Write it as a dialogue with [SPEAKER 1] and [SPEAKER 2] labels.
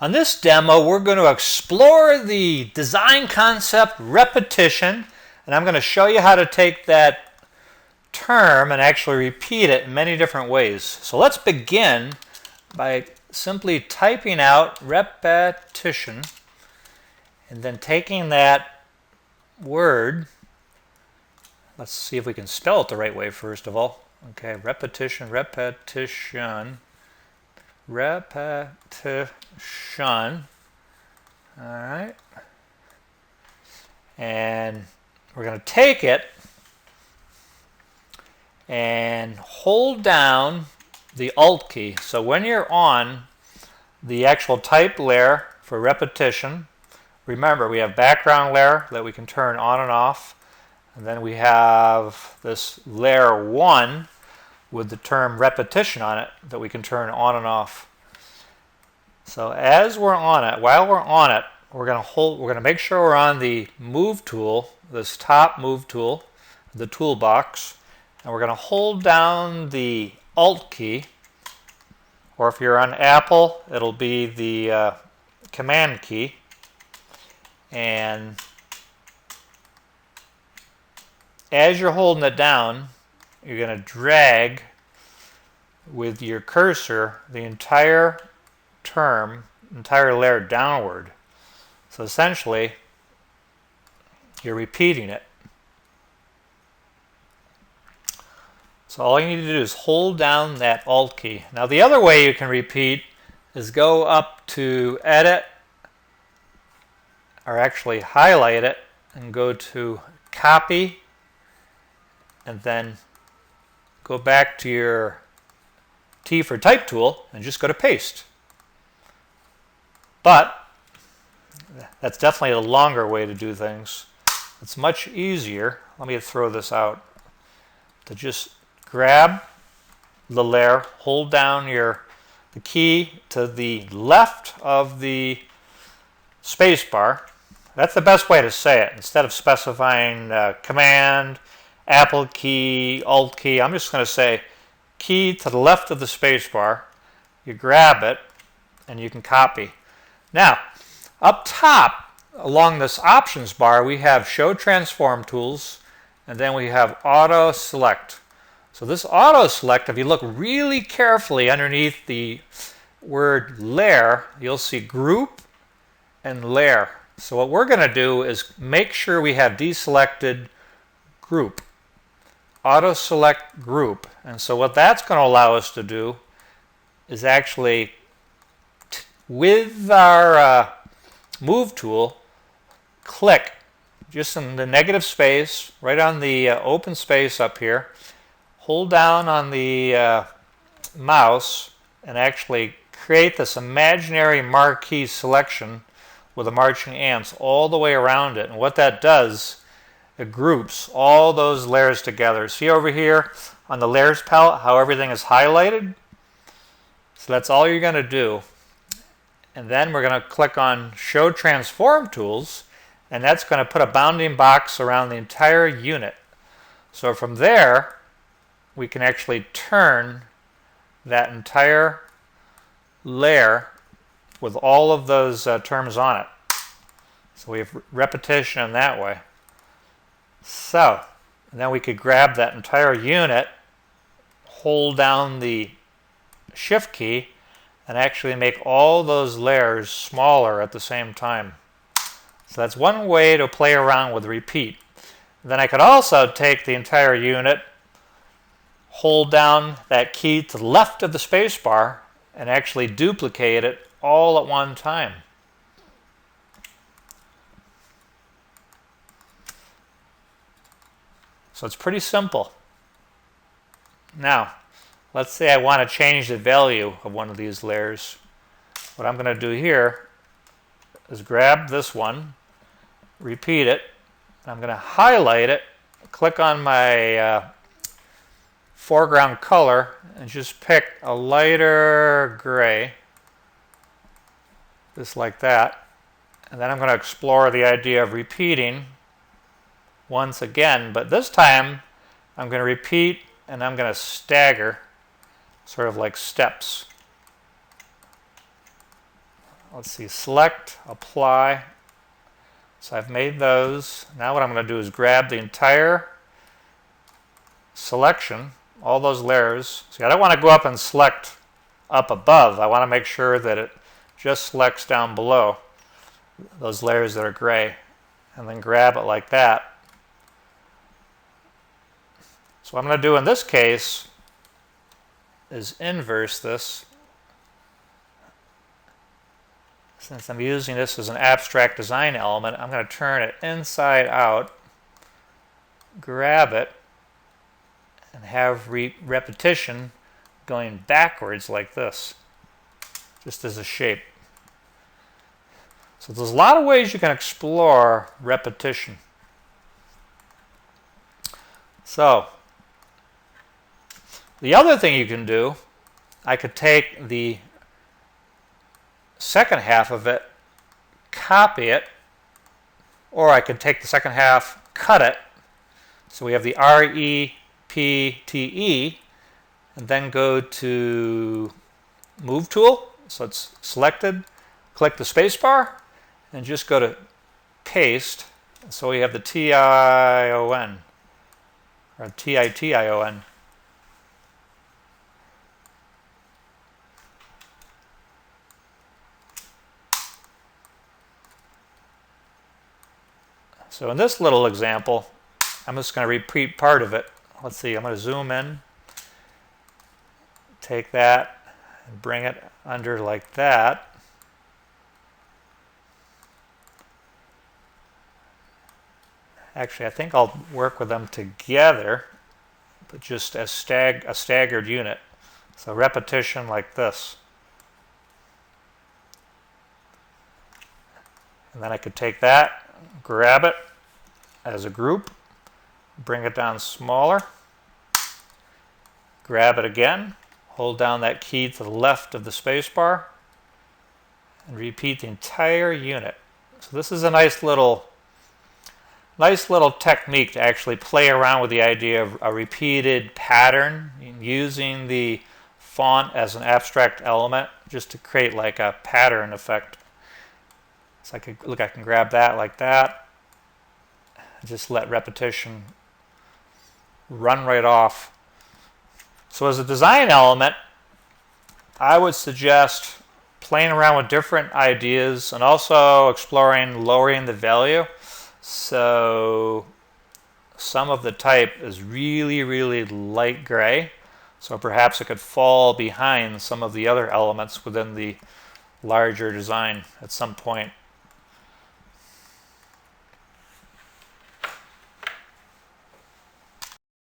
[SPEAKER 1] On this demo, we're going to explore the design concept repetition, and I'm going to show you how to take that term and actually repeat it in many different ways. So let's begin by simply typing out repetition and then taking that word. Let's see if we can spell it the right way first of all. Okay, repetition, repetition. All right, and we're going to take it and hold down the Alt key. So when you're on the actual type layer for repetition, remember we have background layer that we can turn on and off, and then we have this layer 1 with the term repetition on it that we can turn on and off. So as we're on it, while we're on it, we're going to make sure we're on the move tool, this top move tool, the toolbox, and we're going to hold down the Alt key, or if you're on Apple, it'll be the Command key, and as you're holding it down, you're going to drag with your cursor the entire layer downward. So essentially, you're repeating it. So all you need to do is hold down that Alt key. Now the other way you can repeat is go up to Edit, or actually highlight it, and go to Copy, and then go back to your T for Type tool and just go to Paste. But that's definitely a longer way to do things. It's much easier. Let me throw this out. To just grab the layer, hold down the key to the left of the space bar. That's the best way to say it. Instead of specifying Command, Apple key, Alt key, I'm just going to say key to the left of the space bar. You grab it and you can copy. Now, up top along this options bar, we have show transform tools, and then we have auto select. So this auto select, if you look really carefully underneath the word layer, you'll see group and layer. So what we're going to do is make sure we have deselected group. Auto select group. And so what that's going to allow us to do is actually, with our move tool, click just in the negative space, right on the open space up here, hold down on the mouse, and actually create this imaginary marquee selection with the marching ants all the way around it. And what that does, it groups all those layers together. See over here on the layers palette how everything is highlighted? So that's all you're going to do. And then we're going to click on Show Transform Tools, and that's going to put a bounding box around the entire unit. So from there, we can actually turn that entire layer with all of those terms on it. So we have repetition in that way. So, and then we could grab that entire unit, hold down the Shift key, and actually make all those layers smaller at the same time. So that's one way to play around with repeat. Then I could also take the entire unit, hold down that key to the left of the space bar, and actually duplicate it all at one time. So it's pretty simple. Now, let's say I want to change the value of one of these layers. What I'm going to do here is grab this one, repeat it, and I'm going to highlight it, click on my foreground color, and just pick a lighter gray, just like that. And then I'm going to explore the idea of repeating once again, but this time I'm going to repeat and I'm going to stagger, sort of like steps. let's see, select, apply. So I've made those. Now what I'm going to do is grab the entire selection, all those layers. See, I don't want to go up and select up above. I want to make sure that it just selects down below those layers that are gray, and then grab it like that. So what I'm going to do in this case is inverse this. Since I'm using this as an abstract design element, I'm going to turn it inside out, grab it, and have repetition going backwards like this, just as a shape. So there's a lot of ways you can explore repetition. So the other thing you can do, I could take the second half of it, copy it, or I could take the second half, cut it. So we have the REPTE, and then go to Move Tool. So it's selected, click the spacebar, and just go to Paste. So we have the TION, or TITION. So in this little example, I'm just going to repeat part of it. Let's see, I'm going to zoom in, take that, and bring it under like that. Actually, I think I'll work with them together, but just as a staggered unit. So repetition like this. And then I could take that, grab it as a group, bring it down smaller, grab it again, hold down that key to the left of the spacebar, and repeat the entire unit. So this is a nice little technique to actually play around with the idea of a repeated pattern, using the font as an abstract element just to create like a pattern effect. So I can grab that like that, and just let repetition run right off. So as a design element, I would suggest playing around with different ideas and also exploring lowering the value. So some of the type is really, really light gray. So perhaps it could fall behind some of the other elements within the larger design at some point.